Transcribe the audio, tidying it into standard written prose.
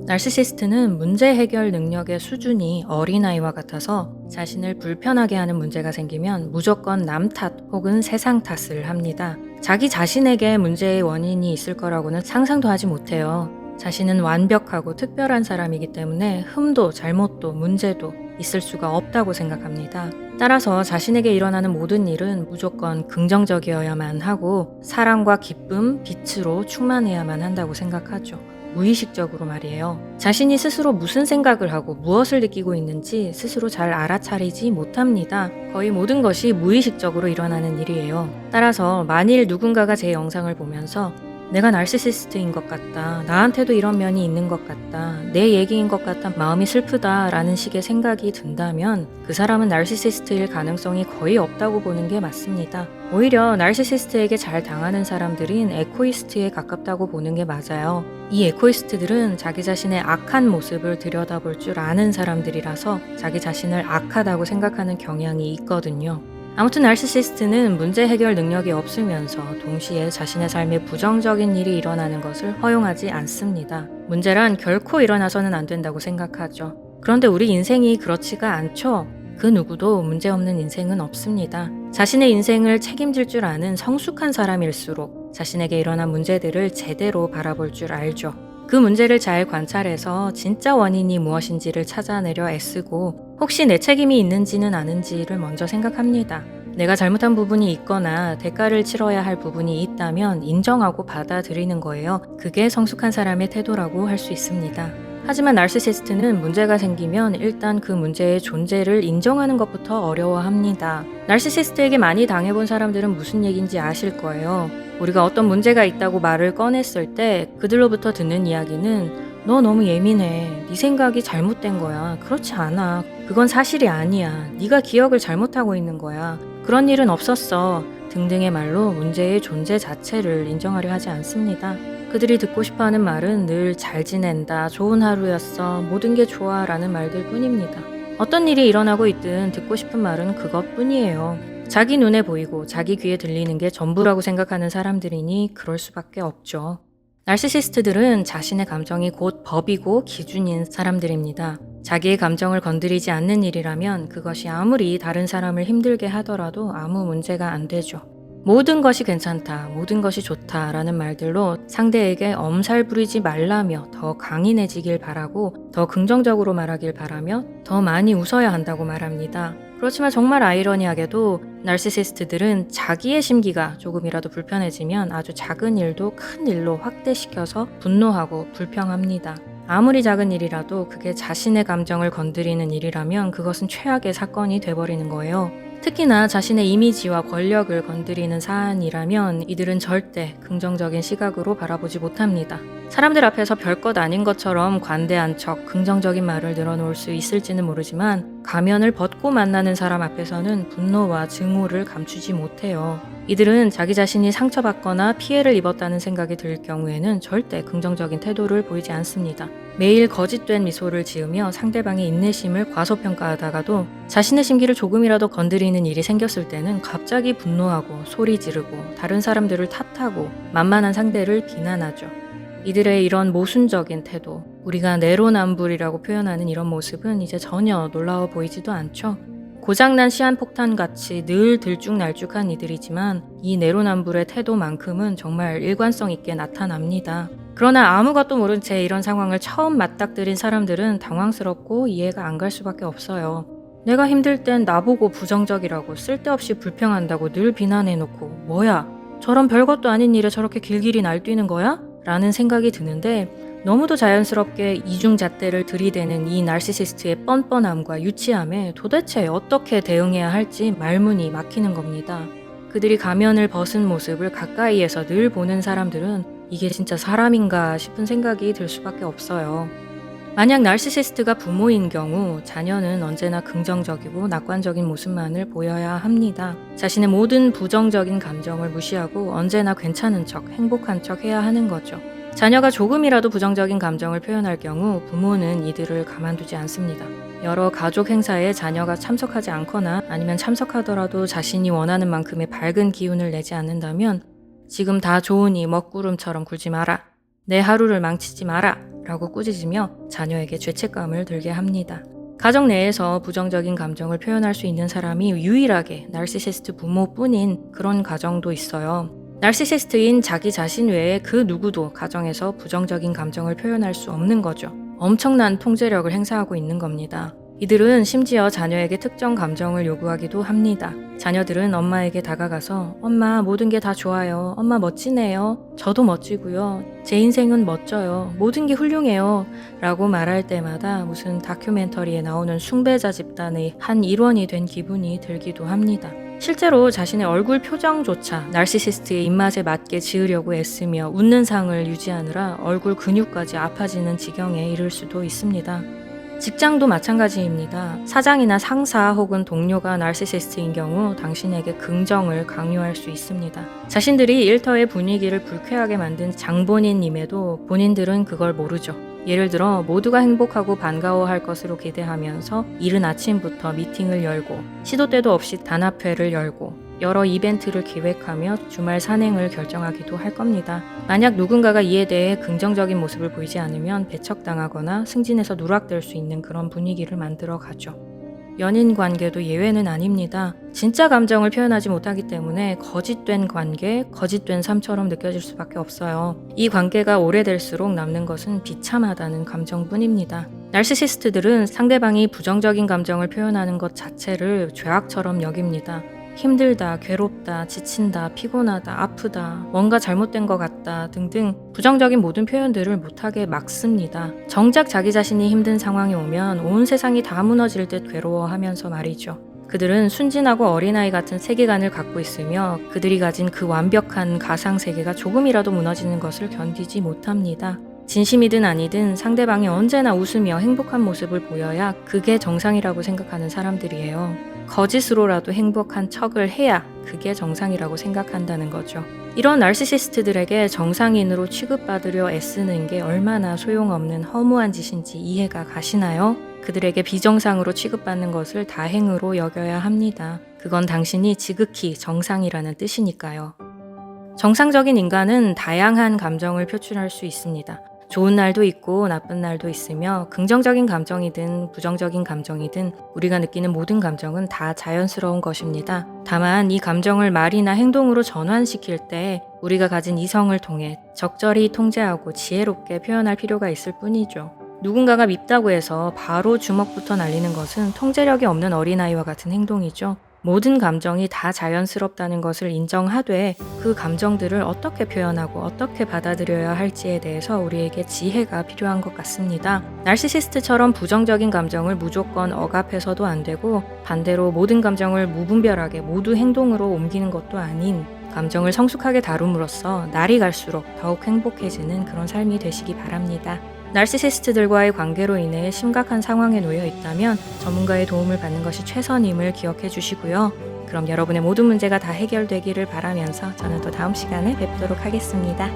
나르시시스트는 문제 해결 능력의 수준이 어린아이와 같아서 자신을 불편하게 하는 문제가 생기면 무조건 남 탓 혹은 세상 탓을 합니다. 자기 자신에게 문제의 원인이 있을 거라고는 상상도 하지 못해요. 자신은 완벽하고 특별한 사람이기 때문에 흠도 잘못도 문제도 있을 수가 없다고 생각합니다. 따라서 자신에게 일어나는 모든 일은 무조건 긍정적이어야만 하고 사랑과 기쁨, 빛으로 충만해야만 한다고 생각하죠. 무의식적으로 말이에요. 자신이 스스로 무슨 생각을 하고 무엇을 느끼고 있는지 스스로 잘 알아차리지 못합니다. 거의 모든 것이 무의식적으로 일어나는 일이에요. 따라서 만일 누군가가 제 영상을 보면서 내가 나르시시스트인 것 같다. 나한테도 이런 면이 있는 것 같다. 내 얘기인 것 같아 마음이 슬프다. 라는 식의 생각이 든다면 그 사람은 나르시시스트일 가능성이 거의 없다고 보는 게 맞습니다. 오히려 나르시시스트에게 잘 당하는 사람들인 에코이스트에 가깝다고 보는 게 맞아요. 이 에코이스트들은 자기 자신의 악한 모습을 들여다볼 줄 아는 사람들이라서 자기 자신을 악하다고 생각하는 경향이 있거든요. 아무튼 나르시시스트는 문제 해결 능력이 없으면서 동시에 자신의 삶에 부정적인 일이 일어나는 것을 허용하지 않습니다. 문제란 결코 일어나서는 안 된다고 생각하죠. 그런데 우리 인생이 그렇지가 않죠. 그 누구도 문제없는 인생은 없습니다. 자신의 인생을 책임질 줄 아는 성숙한 사람일수록 자신에게 일어난 문제들을 제대로 바라볼 줄 알죠. 그 문제를 잘 관찰해서 진짜 원인이 무엇인지를 찾아내려 애쓰고 혹시 내 책임이 있는지는 아는지를 먼저 생각합니다. 내가 잘못한 부분이 있거나 대가를 치러야 할 부분이 있다면 인정하고 받아들이는 거예요. 그게 성숙한 사람의 태도라고 할 수 있습니다. 하지만 나르시시스트는 문제가 생기면 일단 그 문제의 존재를 인정하는 것부터 어려워합니다. 나르시시스트에게 많이 당해본 사람들은 무슨 얘기인지 아실 거예요. 우리가 어떤 문제가 있다고 말을 꺼냈을 때 그들로부터 듣는 이야기는 너 너무 예민해. 네 생각이 잘못된 거야. 그렇지 않아. 그건 사실이 아니야. 네가 기억을 잘못하고 있는 거야. 그런 일은 없었어. 등등의 말로 문제의 존재 자체를 인정하려 하지 않습니다. 그들이 듣고 싶어하는 말은 늘 잘 지낸다, 좋은 하루였어, 모든 게 좋아 라는 말들 뿐입니다. 어떤 일이 일어나고 있든 듣고 싶은 말은 그것뿐이에요. 자기 눈에 보이고 자기 귀에 들리는 게 전부라고 생각하는 사람들이니 그럴 수밖에 없죠. 나르시시스트들은 자신의 감정이 곧 법이고 기준인 사람들입니다. 자기의 감정을 건드리지 않는 일이라면 그것이 아무리 다른 사람을 힘들게 하더라도 아무 문제가 안 되죠. 모든 것이 괜찮다, 모든 것이 좋다 라는 말들로 상대에게 엄살 부리지 말라며 더 강인해지길 바라고 더 긍정적으로 말하길 바라며 더 많이 웃어야 한다고 말합니다. 그렇지만 정말 아이러니하게도 나르시시스트들은 자기의 심기가 조금이라도 불편해지면 아주 작은 일도 큰 일로 확대시켜서 분노하고 불평합니다. 아무리 작은 일이라도 그게 자신의 감정을 건드리는 일이라면 그것은 최악의 사건이 돼버리는 거예요. 특히나 자신의 이미지와 권력을 건드리는 사안이라면 이들은 절대 긍정적인 시각으로 바라보지 못합니다. 사람들 앞에서 별것 아닌 것처럼 관대한 척 긍정적인 말을 늘어놓을 수 있을지는 모르지만 가면을 벗고 만나는 사람 앞에서는 분노와 증오를 감추지 못해요. 이들은 자기 자신이 상처받거나 피해를 입었다는 생각이 들 경우에는 절대 긍정적인 태도를 보이지 않습니다. 매일 거짓된 미소를 지으며 상대방의 인내심을 과소평가하다가도 자신의 심기를 조금이라도 건드리는 일이 생겼을 때는 갑자기 분노하고 소리 지르고 다른 사람들을 탓하고 만만한 상대를 비난하죠. 이들의 이런 모순적인 태도, 우리가 내로남불이라고 표현하는 이런 모습은 이제 전혀 놀라워 보이지도 않죠. 고장난 시한폭탄같이 늘 들쭉날쭉한 이들이지만 이 내로남불의 태도만큼은 정말 일관성 있게 나타납니다. 그러나 아무것도 모른 채 이런 상황을 처음 맞닥뜨린 사람들은 당황스럽고 이해가 안 갈 수밖에 없어요. 내가 힘들 땐 나보고 부정적이라고 쓸데없이 불평한다고 늘 비난해놓고 뭐야? 저런 별것도 아닌 일에 저렇게 길길이 날뛰는 거야? 라는 생각이 드는데 너무도 자연스럽게 이중잣대를 들이대는 이 나르시시스트의 뻔뻔함과 유치함에 도대체 어떻게 대응해야 할지 말문이 막히는 겁니다. 그들이 가면을 벗은 모습을 가까이에서 늘 보는 사람들은 이게 진짜 사람인가 싶은 생각이 들 수밖에 없어요. 만약 나르시시스트가 부모인 경우 자녀는 언제나 긍정적이고 낙관적인 모습만을 보여야 합니다. 자신의 모든 부정적인 감정을 무시하고 언제나 괜찮은 척, 행복한 척 해야 하는 거죠. 자녀가 조금이라도 부정적인 감정을 표현할 경우 부모는 이들을 가만두지 않습니다. 여러 가족 행사에 자녀가 참석하지 않거나 아니면 참석하더라도 자신이 원하는 만큼의 밝은 기운을 내지 않는다면 지금 다 좋으니 먹구름처럼 굴지 마라. 내 하루를 망치지 마라. 라고 꾸짖으며 자녀에게 죄책감을 들게 합니다. 가정 내에서 부정적인 감정을 표현할 수 있는 사람이 유일하게 나르시시스트 부모뿐인 그런 가정도 있어요. 나르시시스트인 자기 자신 외에 그 누구도 가정에서 부정적인 감정을 표현할 수 없는 거죠. 엄청난 통제력을 행사하고 있는 겁니다. 이들은 심지어 자녀에게 특정 감정을 요구하기도 합니다. 자녀들은 엄마에게 다가가서 엄마 모든 게 다 좋아요. 엄마 멋지네요. 저도 멋지고요. 제 인생은 멋져요. 모든 게 훌륭해요. 라고 말할 때마다 무슨 다큐멘터리에 나오는 숭배자 집단의 한 일원이 된 기분이 들기도 합니다. 실제로 자신의 얼굴 표정조차 나르시시스트의 입맛에 맞게 지으려고 애쓰며 웃는 상을 유지하느라 얼굴 근육까지 아파지는 지경에 이를 수도 있습니다. 직장도 마찬가지입니다. 사장이나 상사 혹은 동료가 나르시시스트인 경우 당신에게 긍정을 강요할 수 있습니다. 자신들이 일터의 분위기를 불쾌하게 만든 장본인임에도 본인들은 그걸 모르죠. 예를 들어 모두가 행복하고 반가워할 것으로 기대하면서 이른 아침부터 미팅을 열고 시도 때도 없이 단합회를 열고 여러 이벤트를 기획하며 주말 산행을 결정하기도 할 겁니다. 만약 누군가가 이에 대해 긍정적인 모습을 보이지 않으면 배척당하거나 승진해서 누락될 수 있는 그런 분위기를 만들어 가죠. 연인 관계도 예외는 아닙니다. 진짜 감정을 표현하지 못하기 때문에 거짓된 관계, 거짓된 삶처럼 느껴질 수밖에 없어요. 이 관계가 오래될수록 남는 것은 비참하다는 감정뿐입니다. 나르시시스트들은 상대방이 부정적인 감정을 표현하는 것 자체를 죄악처럼 여깁니다. 힘들다, 괴롭다, 지친다, 피곤하다, 아프다, 뭔가 잘못된 것 같다 등등 부정적인 모든 표현들을 못하게 막습니다. 정작 자기 자신이 힘든 상황이 오면 온 세상이 다 무너질 듯 괴로워하면서 말이죠. 그들은 순진하고 어린아이 같은 세계관을 갖고 있으며 그들이 가진 그 완벽한 가상 세계가 조금이라도 무너지는 것을 견디지 못합니다. 진심이든 아니든 상대방이 언제나 웃으며 행복한 모습을 보여야 그게 정상이라고 생각하는 사람들이에요. 거짓으로라도 행복한 척을 해야 그게 정상이라고 생각한다는 거죠. 이런 나르시시스트들에게 정상인으로 취급받으려 애쓰는 게 얼마나 소용없는 허무한 짓인지 이해가 가시나요? 그들에게 비정상으로 취급받는 것을 다행으로 여겨야 합니다. 그건 당신이 지극히 정상이라는 뜻이니까요. 정상적인 인간은 다양한 감정을 표출할 수 있습니다. 좋은 날도 있고 나쁜 날도 있으며 긍정적인 감정이든 부정적인 감정이든 우리가 느끼는 모든 감정은 다 자연스러운 것입니다. 다만 이 감정을 말이나 행동으로 전환시킬 때 우리가 가진 이성을 통해 적절히 통제하고 지혜롭게 표현할 필요가 있을 뿐이죠. 누군가가 밉다고 해서 바로 주먹부터 날리는 것은 통제력이 없는 어린아이와 같은 행동이죠. 모든 감정이 다 자연스럽다는 것을 인정하되 그 감정들을 어떻게 표현하고 어떻게 받아들여야 할지에 대해서 우리에게 지혜가 필요한 것 같습니다. 나르시시스트처럼 부정적인 감정을 무조건 억압해서도 안 되고 반대로 모든 감정을 무분별하게 모두 행동으로 옮기는 것도 아닌 감정을 성숙하게 다룸으로써 날이 갈수록 더욱 행복해지는 그런 삶이 되시기 바랍니다. 나르시시스트들과의 관계로 인해 심각한 상황에 놓여 있다면 전문가의 도움을 받는 것이 최선임을 기억해 주시고요. 그럼 여러분의 모든 문제가 다 해결되기를 바라면서 저는 또 다음 시간에 뵙도록 하겠습니다.